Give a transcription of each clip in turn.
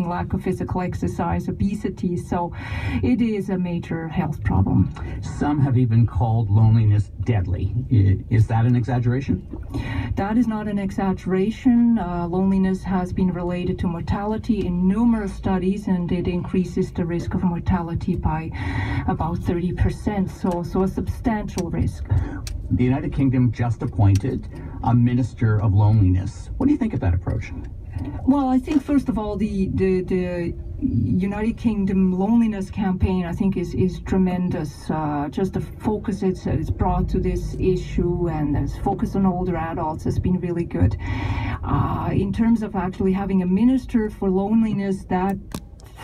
smoking, lack of physical exercise, obesity. So it is a major health problem. Some have even called loneliness deadly. Is that an exaggeration? That is not an exaggeration. Loneliness has been related to mortality in numerous studies, and it increases the risk of mortality by about 30%. So a substantial risk. The United Kingdom just appointed a minister of loneliness. What do you think of that approach? Well, I think first of all, the United Kingdom loneliness campaign, I think, is tremendous. Just the focus it's brought to this issue, and its focus on older adults has been really good. In terms of actually having a minister for loneliness, that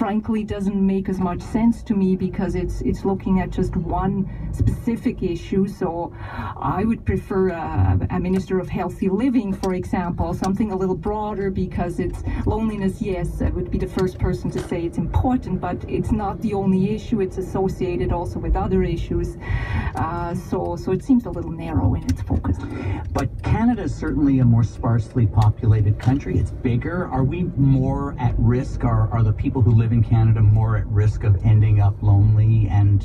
frankly doesn't make as much sense to me, because it's looking at just one specific issue. So I would prefer a minister of healthy living, for example, something a little broader, because it's loneliness. Yes, I would be the first person to say it's important, but it's not the only issue. It's associated also with other issues. So it seems a little narrow in its focus. But Canada is certainly a more sparsely populated country. It's bigger. Are we more at risk? Are the people who live in Canada more at risk of ending up lonely and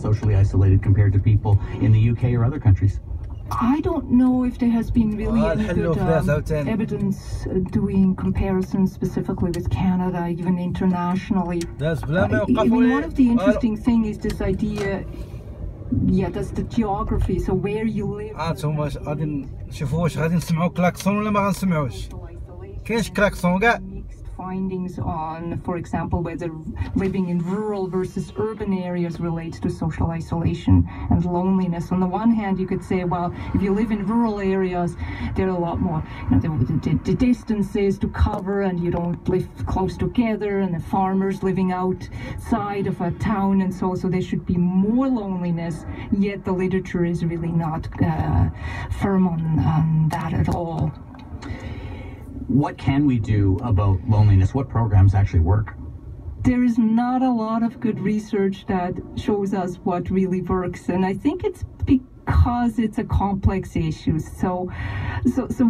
socially isolated compared to people in the UK or other countries? I don't know if there has been really any good evidence doing comparisons specifically with Canada, even internationally. One of the interesting things is this idea, that's the geography, so where you live. غادي نشوفوا واش غادي نسمعوا كلاكسون ولا ما غنسمعوش. كاينش كلاكسون كاع. Findings on, for example, whether living in rural versus urban areas relates to social isolation and loneliness. On the one hand, you could say, well, if you live in rural areas, there are a lot more, the distances to cover, and you don't live close together, and the farmers living outside of a town, and so there should be more loneliness. Yet the literature is really not firm on that at all. What can we do about loneliness? What programs actually work? There is not a lot of good research that shows us what really works, and I think it's because it's a complex issue. So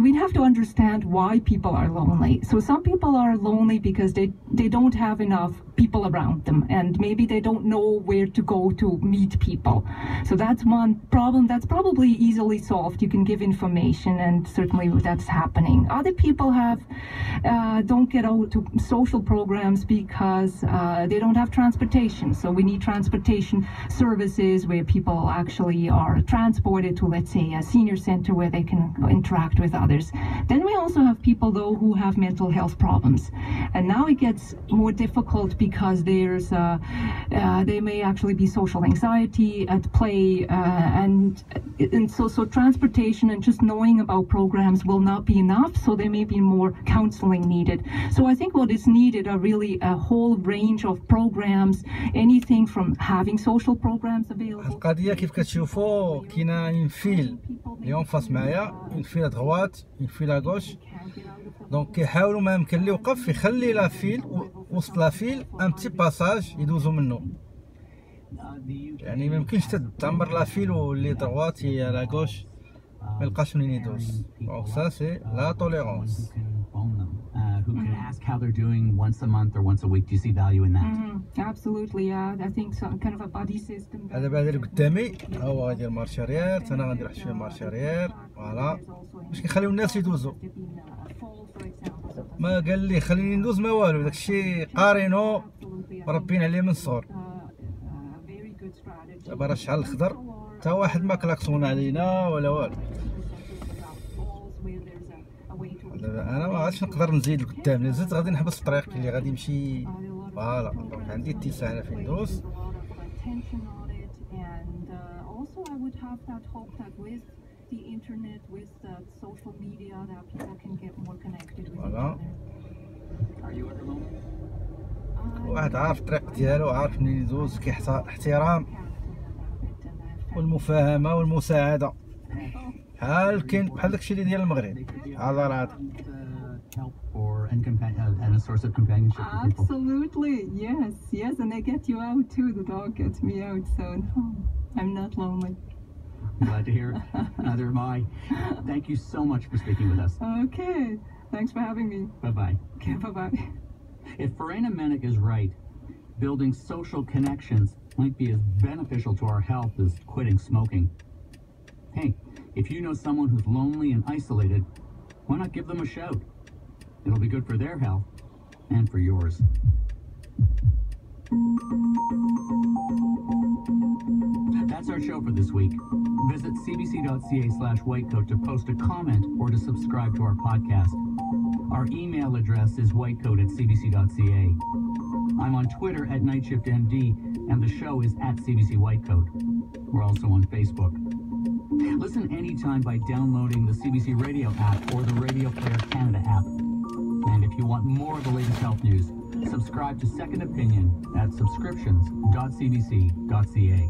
we have to understand why people are lonely. So some people are lonely because they don't have enough people around them, and maybe they don't know where to go to meet people. So that's one problem that's probably easily solved. You can give information, and certainly that's happening. Other people don't get out to social programs because they don't have transportation. So we need transportation services where people actually are transported to, let's say, a senior center where they can interact with others. Then we also have people, though, who have mental health problems, and now it gets more difficult because there's there may actually be social anxiety at play, and so transportation and just knowing about programs will not be enough. So there may be more counseling needed. So I think what is needed are really a whole range of programs, anything from having social programs available. القضية كيف كتشوفوا كاينة اون فيل اللي اون فاس معايا، اون فيل ادغوات اون فيل اغوش، دونك كيحاولوا ما يمكن اللي يوقف يخلي لا فيل وسط لا فيل ان بتي باساج يدوزوا منه. يعني ما يمكنش تعمر لا فيل واللي دغوات هي لاغوش ما يلقاش منين يدوز. دونك سا سي لا توليرونس. Who can ask how they're doing once a month or once a week? Do you see value in that? Absolutely, yeah. I think some kind of a buddy system. هذا بعد اللي قدامي هو غادي مارشاريير، انا غندير واحد شويه مارشاريير، فوالا باش كنخليو الناس يدوزوا. ما قال لي خليني ندوز ما والو، داكشي قارينو مربين عليه من الصغر. دابا راه شحال الخضر حتى واحد ما كلاكسون علينا ولا والو. انا ما غاديش نقدر نزيد لقدام، زدت غادي نحبس الطريق اللي غادي يمشي. فوالا دونك عندي اتساع انا فين ندوز. فوالا واحد عارف الطريق ديالو، عارف منين يدوز، احترام والمفاهمه والمساعده، بحال داكشي اللي ديال المغرب. هذا راه and a source of companionship for people. Absolutely, yes, and they get you out too. The dog gets me out, so no, I'm not lonely. I'm glad to hear it. Neither am I. Thank you so much for speaking with us. Okay, thanks for having me. Bye-bye. Okay, bye-bye. If Verena Menick is right, building social connections might be as beneficial to our health as quitting smoking. Hey, if you know someone who's lonely and isolated, why not give them a shout? It'll be good for their health and for yours. That's our show for this week. Visit cbc.ca/whitecoat to post a comment or to subscribe to our podcast. Our email address is whitecoat@cbc.ca. I'm on Twitter @NightShiftMD, and the show is @CBC Whitecoat. We're also on Facebook. Listen anytime by downloading the CBC Radio app or the Radio Player Canada app. And if you want more of the latest health news, subscribe to Second Opinion at subscriptions.cbc.ca.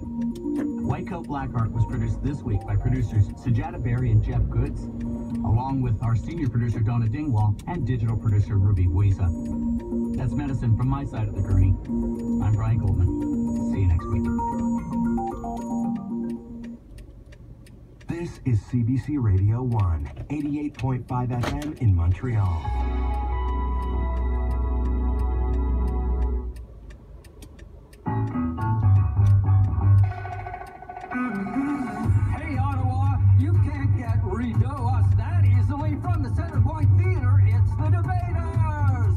Whitecoat Blackheart was produced this week by producers Sujata Berry and Jeff Goods, along with our senior producer Donna Dingwall and digital producer Ruby Buisa. That's medicine from my side of the gurney. I'm Brian Goldman. See you next week. This is CBC Radio 1, 88.5 FM in Montreal. Hey, Ottawa, you can't get Rideau us that easily from the Centre Point Theatre. It's the Debaters!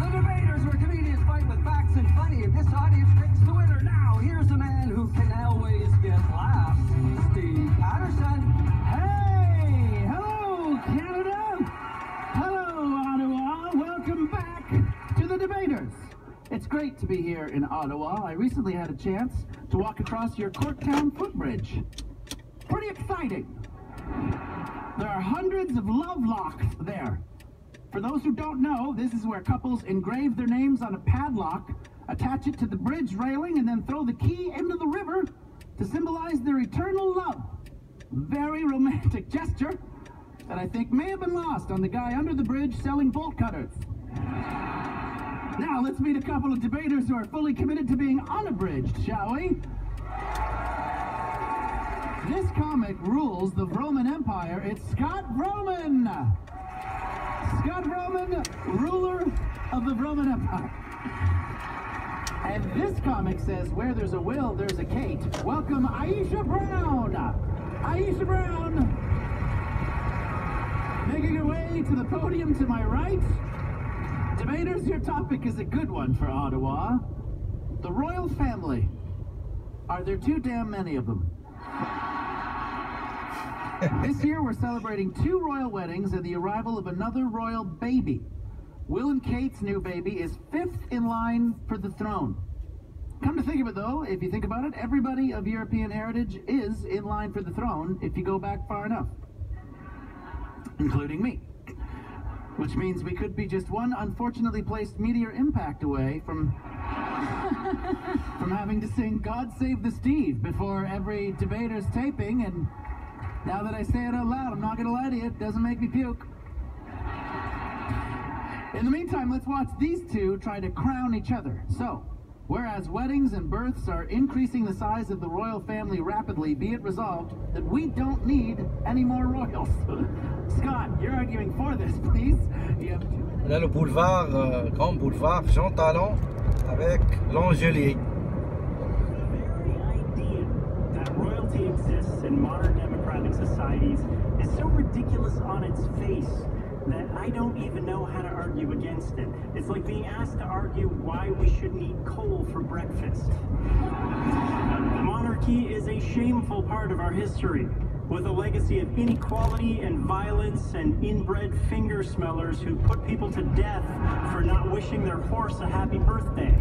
The Debaters, where comedians fight with facts and funny, and this audience picks the winner. Now, here's a man who can always get laughs, Steve Patterson. Hey! Hello, Canada! Hello, Ottawa! Welcome back to the Debaters. It's great to be here in Ottawa. I recently had a chance to walk across your Corktown footbridge. Pretty exciting. There are hundreds of love locks there. For those who don't know, this is where couples engrave their names on a padlock, attach it to the bridge railing, and then throw the key into the river to symbolize their eternal love. Very romantic gesture that I think may have been lost on the guy under the bridge selling bolt cutters. Now let's meet a couple of debaters who are fully committed to being unabridged, shall we? This comic rules the Roman Empire. It's Scott Roman! Scott Roman, ruler of the Roman Empire. And this comic says, where there's a Will, there's a Kate. Welcome, Aisha Brown! Aisha Brown! Making her way to the podium to my right. Debaters, your topic is a good one for Ottawa. The royal family. Are there too damn many of them? This year we're celebrating 2 royal weddings and the arrival of another royal baby. Will and Kate's new baby is 5th in line for the throne. Come to think of it though, if you think about it, everybody of European heritage is in line for the throne if you go back far enough. Including me. Which means we could be just one unfortunately placed meteor impact away from having to sing God Save the Steve before every debater's taping, and now that I say it out loud, I'm not gonna lie to you, it doesn't make me puke. In the meantime, let's watch these two try to crown each other. So, whereas weddings and births are increasing the size of the royal family rapidly, be it resolved that we don't need any more royals. Scott, you're arguing for this, please. Là, le boulevard, grand boulevard Jean Talon avec l'Angelier. The very idea that royalty exists in modern democratic societies is so ridiculous on its face that I don't even know how to argue against it. It's like being asked to argue why we shouldn't eat coal for breakfast. Monarchy is a shameful part of our history, with a legacy of inequality and violence and inbred finger smellers who put people to death for not wishing their horse a happy birthday.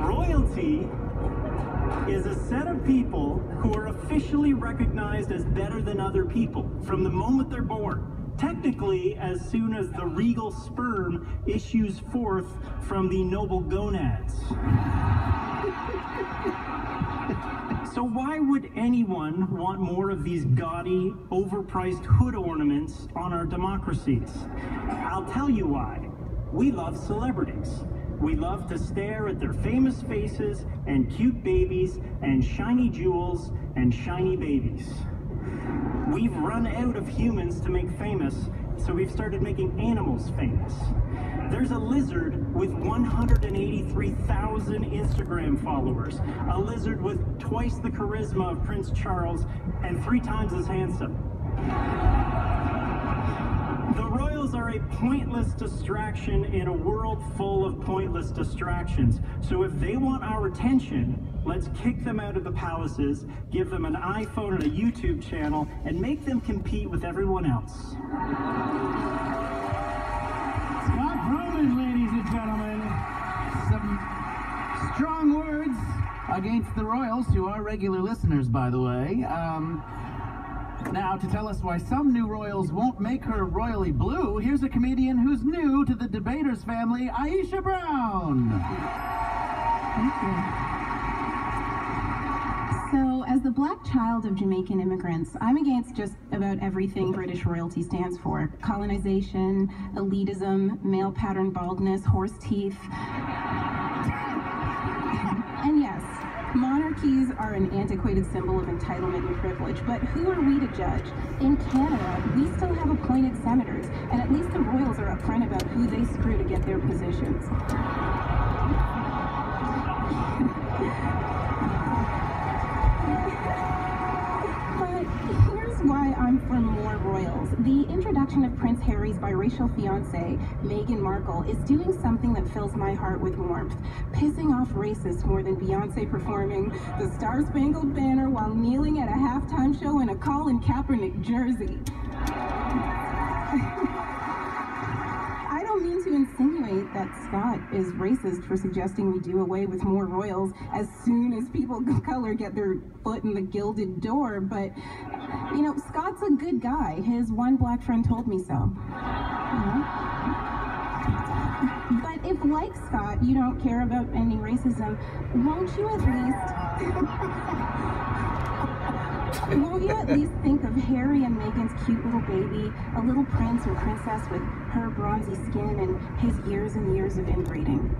Royalty is a set of people who are officially recognized as better than other people from the moment they're born. Technically, as soon as the regal sperm issues forth from the noble gonads. So why would anyone want more of these gaudy, overpriced hood ornaments on our democracies? I'll tell you why. We love celebrities. We love to stare at their famous faces and cute babies and shiny jewels and shiny babies. We've run out of humans to make famous, so we've started making animals famous. There's a lizard with 183,000 Instagram followers, a lizard with twice the charisma of Prince Charles and 3 times as handsome. The royals are a pointless distraction in a world full of pointless distractions. So if they want our attention, let's kick them out of the palaces, give them an iPhone and a YouTube channel, and make them compete with everyone else. Scott Roman, ladies and gentlemen. Some strong words against the royals, who are regular listeners, by the way. Now, to tell us why some new royals won't make her royally blue, here's a comedian who's new to the Debaters family, Aisha Brown. Thank you. So, as the black child of Jamaican immigrants, I'm against just about everything British royalty stands for. Colonization, elitism, male pattern baldness, horse teeth. And yes, monarchies are an antiquated symbol of entitlement and privilege, but who are we to judge? In Canada, we still have appointed senators, and at least the royals are upfront about who they screw to get their positions. But here's why I'm for more royals. The introduction of Prince Harry's biracial fiancée, Meghan Markle, is doing something that fills my heart with warmth, pissing off racists more than Beyonce performing the Star-Spangled Banner while kneeling at a halftime show in a Colin Kaepernick jersey. I don't mean to insinuate that Scott is racist for suggesting we do away with more royals as soon as people of color get their foot in the gilded door, but, you know, Scott's a good guy. His one black friend told me so. But if, like Scott, you don't care about ending racism, won't you at least think of Harry and Meghan's cute little baby, a little prince or princess with her bronzy skin and his years and years of inbreeding?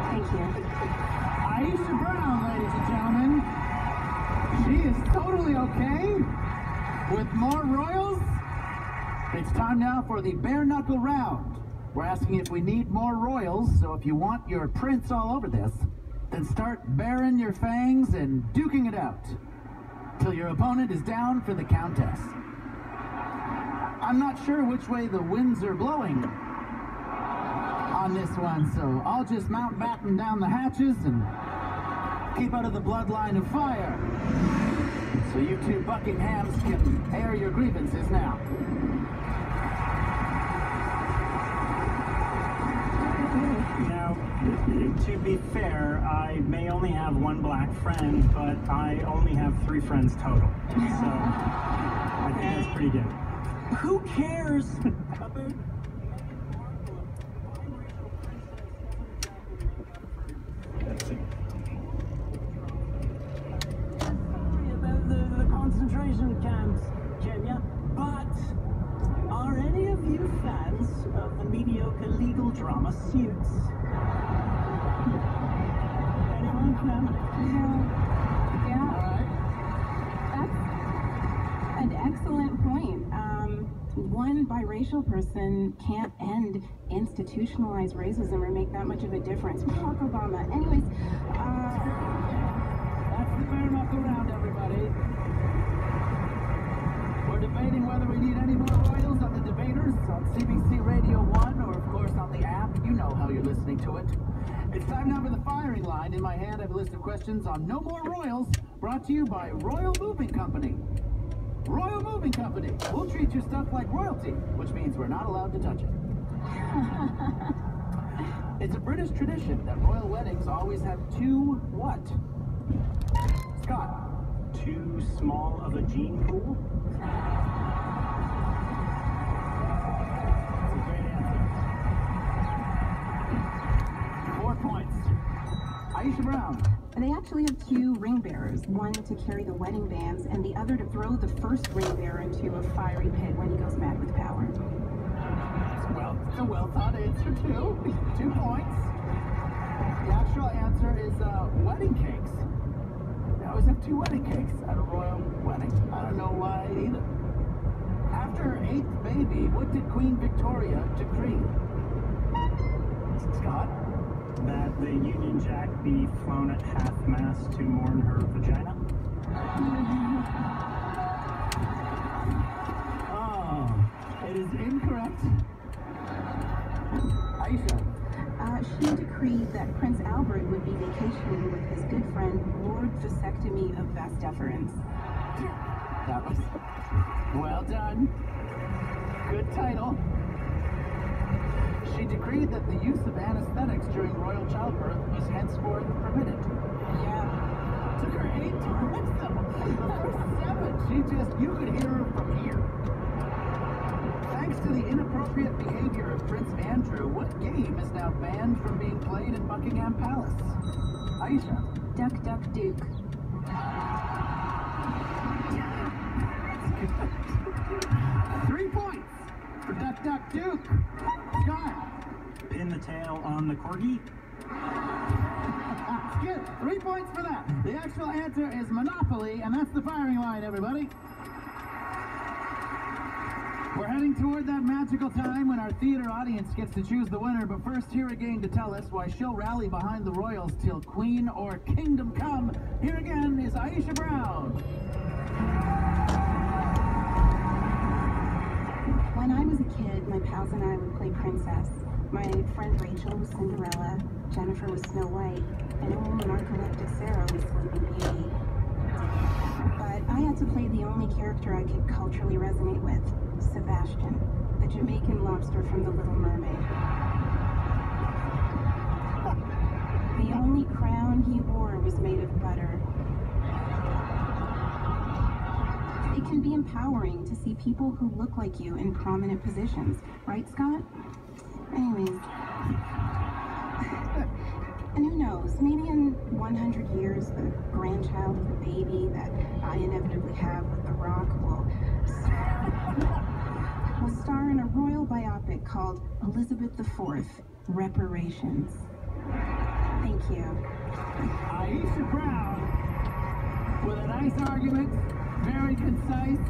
Thank you. Aisha Brown, ladies and gentlemen. She is totally okay with more royals. It's time now for the bare knuckle round. We're asking if we need more royals, so if you want your prince all over this, then start baring your fangs and duking it out till your opponent is down for the countess. I'm not sure which way the winds are blowing on this one, so I'll just mount batten down the hatches and keep out of the bloodline of fire. So you two Buckinghams can air your grievances now. Now, to be fair, I may only have one black friend, but I only have 3 friends total. So, I think that's pretty good. Who cares about the concentration camps, Kenya, but are any of you fans of the mediocre legal drama Suits? Anyone? Yeah. That's an excellent point. One biracial person can't end institutionalized racism or make that much of a difference. Barack Obama. Anyways, That's the bare knuckle round, everybody. We're debating whether we need any more royals on the Debaters on CBC Radio 1 or, of course, on the app. You know how you're listening to it. It's time now for the firing line. In my hand, I have a list of questions on No More Royals, brought to you by Royal Moving Company. Royal Moving Company. We'll treat your stuff like royalty, which means we're not allowed to touch it. It's a British tradition that royal weddings always have 2 what? Scott. Too small of a gene pool? That's a great answer. 4 points. Aisha Brown. they actually have 2 ring bearers, one to carry the wedding bands and the other to throw the first ring bearer into a fiery pit when he goes mad with power. Well, it's a well-thought answer, too. 2 points. The actual answer is wedding cakes. They always have 2 wedding cakes at a royal wedding. I don't know why either. After her 8th baby, what did Queen Victoria decree? Scott? That the Union Jack be flown at half-mast to mourn her vagina. Oh, it is incorrect. Aisha? She decreed that Prince Albert would be vacationing with his good friend, Lord Vasectomy of Vastdeference. That was well done. Good title. She decreed that the use of anesthetics during royal childbirth was henceforth permitted. Yeah. Took her 8 times though. The first 7, you could hear her from here. Thanks to the inappropriate behavior of Prince Andrew, what game is now banned from being played in Buckingham Palace? Aisha? Duck, duck, Duke. 3 points for Duck, Duck, Duke. Scott? Pin the tail on the corgi. Good. 3 points for that. The actual answer is Monopoly, and that's the firing line, everybody. We're heading toward that magical time when our theater audience gets to choose the winner, but first, here again to tell us why she'll rally behind the Royals till Queen or Kingdom Come. Here again is Aisha Brown. When I was a kid, my pals and I would play princess. My friend Rachel was Cinderella, Jennifer was Snow White, and old narcoleptic Sarah was Sleeping Beauty. But I had to play the only character I could culturally resonate with, Sebastian, the Jamaican lobster from The Little Mermaid. The only crown he wore was made of butter. It can be empowering to see people who look like you in prominent positions, right, Scott? Anyways, and who knows, maybe in 100 years, the grandchild of the baby that I inevitably have with The Rock will star in a royal biopic called Elizabeth IV, Reparations. Thank you. Aisha Brown with a nice argument, very concise.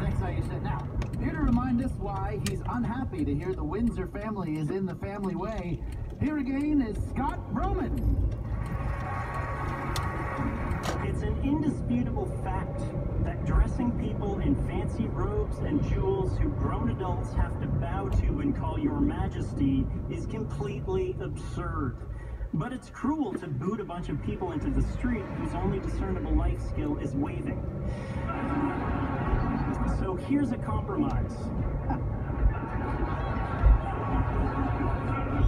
Thanks, Aisha. Now, here to remind us why he's unhappy to hear the Windsor family is in the family way, here again is Scott Broman. It's an indisputable fact that dressing people in fancy robes and jewels who grown adults have to bow to and call your majesty is completely absurd. But it's cruel to boot a bunch of people into the street whose only discernible life skill is waving. So here's a compromise.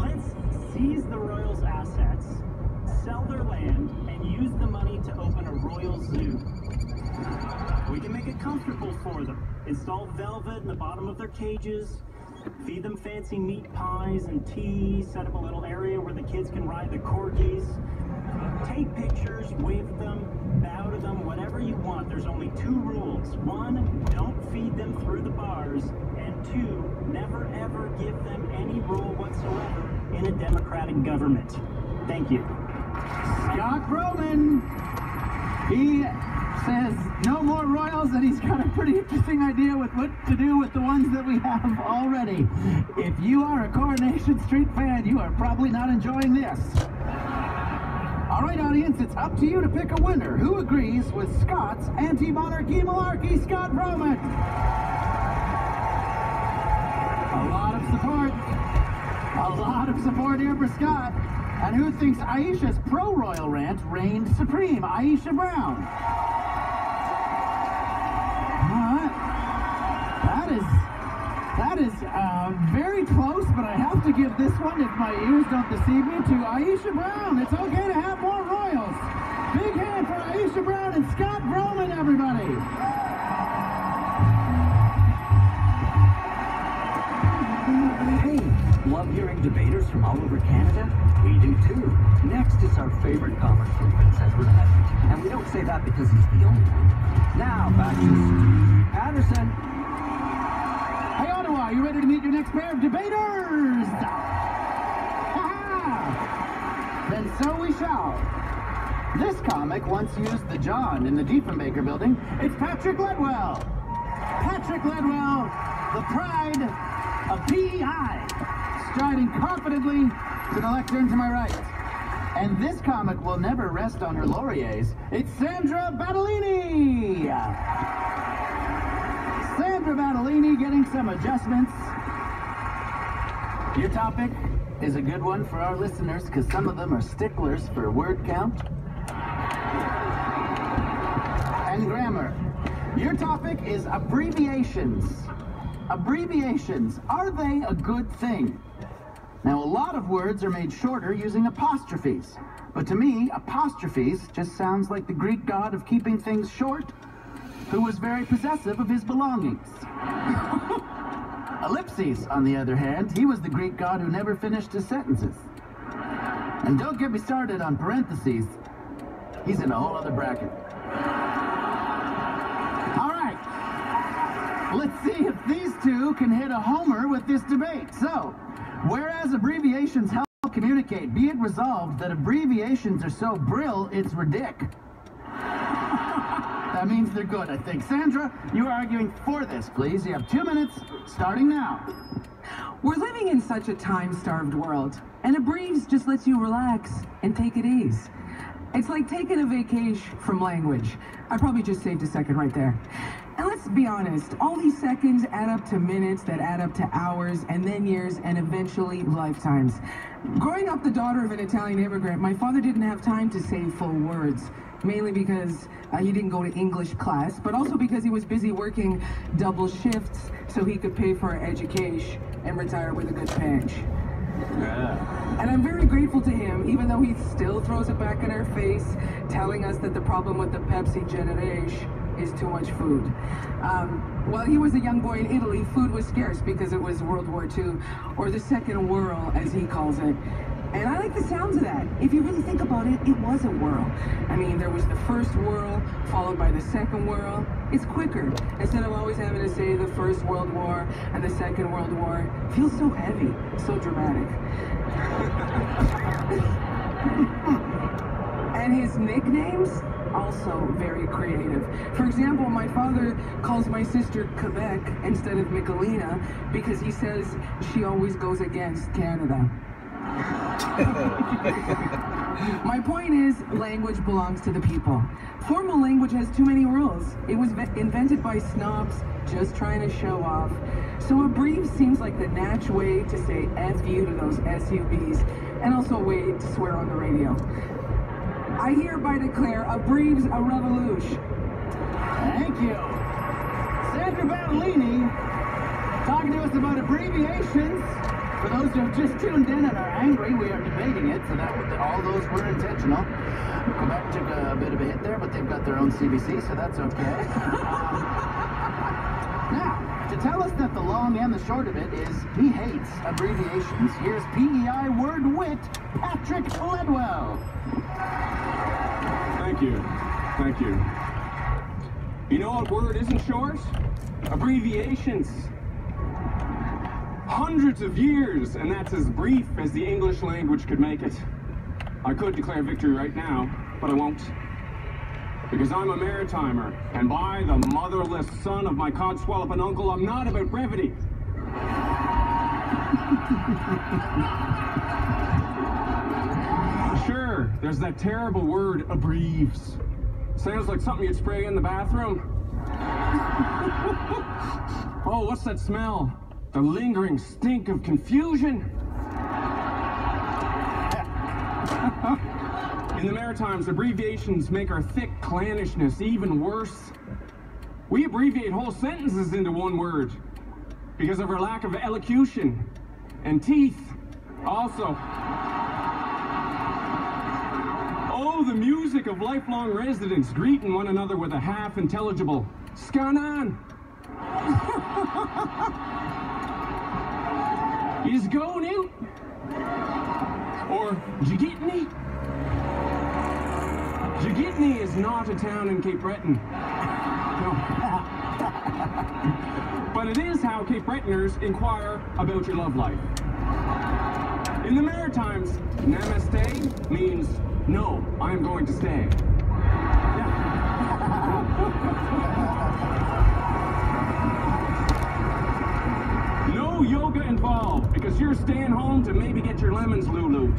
Let's seize the royals' assets, sell their land, and use the money to open a royal zoo. We can make it comfortable for them. Install velvet in the bottom of their cages, feed them fancy meat pies and tea, set up a little area where the kids can ride the corgis. Take pictures, wave at them, bow to them, whatever you want. There's only 2 rules. 1, don't feed them through the bars. And 2, never ever give them any role whatsoever in a democratic government. Thank you. Scott Broman. He says no more royals, and he's got a pretty interesting idea with what to do with the ones that we have already. If you are a Coronation Street fan, you are probably not enjoying this. All right, audience, it's up to you to pick a winner. Who agrees with Scott's anti-monarchy malarkey, Scott Broman? A lot of support. A lot of support here for Scott. And who thinks Aisha's pro-royal rant reigned supreme? Aisha Brown. That is very close, but I have to give this one, if my ears don't deceive me, to Aisha Brown. It's okay to have more royals. Big hand for Aisha Brown and Scott Broman, everybody. Hey, love hearing debaters from all over Canada? We do too. Next is our favorite comic from Prince Edward Island. And we don't say that because he's the only one. Now, back to Steve Patterson. Hey, Ottawa, you ready to meet your next next pair of debaters. Then so we shall. This comic once used the John in the Diefenbaker building. It's Patrick Ledwell. Patrick Ledwell, the pride of PEI, striding confidently to the lectern to my right. And this comic will never rest on her lauriers. It's Sandra Battellini. Sandra Battellini getting some adjustments. Your topic is a good one for our listeners because some of them are sticklers for word count and grammar. Your topic is abbreviations. Abbreviations, are they a good thing? Now, a lot of words are made shorter using apostrophes. But to me, apostrophes just sounds like the Greek god of keeping things short, who was very possessive of his belongings. Ellipses, on the other hand, he was the Greek god who never finished his sentences. And don't get me started on parentheses. He's in a whole other bracket. All right. Let's see if these two can hit a homer with this debate. So, whereas abbreviations help communicate, be it resolved that abbreviations are so brill, it's ridic. That means they're good, I think. Sandra, you are arguing for this, please. You have 2 minutes, starting now. We're living in such a time-starved world, and abbreves just lets you relax and take it easy. It's like taking a vacation from language. I probably just saved a second right there. And let's be honest, all these seconds add up to minutes that add up to hours, and then years, and eventually lifetimes. Growing up the daughter of an Italian immigrant, my father didn't have time to say full words, mainly because he didn't go to English class, but also because he was busy working double shifts so he could pay for our education and retire with a good pinch. Yeah. And I'm very grateful to him, even though he still throws it back in our face, telling us that the problem with the Pepsi generation is too much food. While he was a young boy in Italy, food was scarce because it was World War II, or the Second Whirl, as he calls it. And I like the sounds of that. If you really think about it, it was a whirl. I mean, there was the first whirl, followed by the second whirl. It's quicker. Instead of always having to say the First World War and the Second World War. It feels so heavy, so dramatic. And his nicknames, also very creative. For example, my father calls my sister Quebec instead of Michelina because he says she always goes against Canada. My point is, language belongs to the people. Formal language has too many rules. It was invented by snobs just trying to show off. So a brief seems like the natch way to say F you to those SUVs, and also a way to swear on the radio. I hereby declare a brief's a revolution. Thank you. Sandra Battellini talking to us about abbreviations. For those who have just tuned in and are angry, we are debating it, so that all those were intentional. Quebec took a bit of a hit there, but they've got their own CBC, so that's okay. Now, to tell us that the long and the short of it is he hates abbreviations, here's PEI word wit, Patrick Ledwell. Thank you. Thank you. You know what word isn't short? Abbreviations. Hundreds of years, and that's as brief as the English language could make it. I could declare victory right now, but I won't. Because I'm a maritimer, and by the motherless son of my codswalloping uncle, I'm not about brevity. Sure, there's that terrible word, abbreves. Sounds like something you'd spray in the bathroom. Oh, what's that smell? The lingering stink of confusion. In the Maritimes, abbreviations make our thick clannishness even worse. We abbreviate whole sentences into one word because of our lack of elocution and teeth also. Oh, the music of lifelong residents greeting one another with a half-intelligible "Scanan." Is going out? Or Jigitney? Jigitney is not a town in Cape Breton. No. but it is how Cape Bretoners inquire about your love life. In the Maritimes, namaste means, no, I'm going to stay. No yoga involved, because you're staying home to maybe get your lemons lulu'd.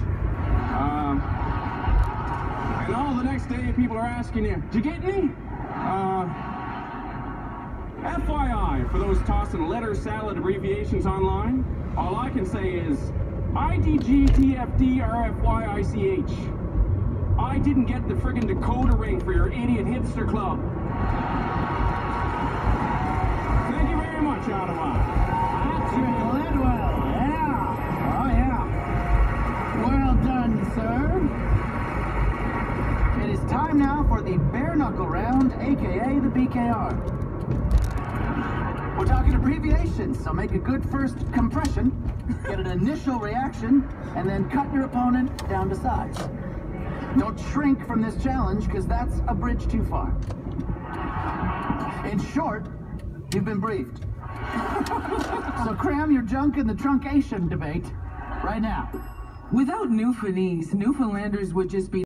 And all the next day people are asking you, did you get any? FYI, for those tossing letter salad abbreviations online, all I can say is IDGTFDRFYICH. I didn't get the friggin' decoder ring for your idiot hipster club. Thank you very much, Ottawa. Lidwell, yeah. Oh, yeah. Well done, sir. It is time now for the bare knuckle round, aka the BKR. We're talking abbreviations, so make a good first compression, get an initial reaction, and then cut your opponent down to size. Don't shrink from this challenge, because that's a bridge too far. In short, you've been briefed. So cram your junk in the truncation debate right now. Without Newfoundlandese, Newfoundlanders would just be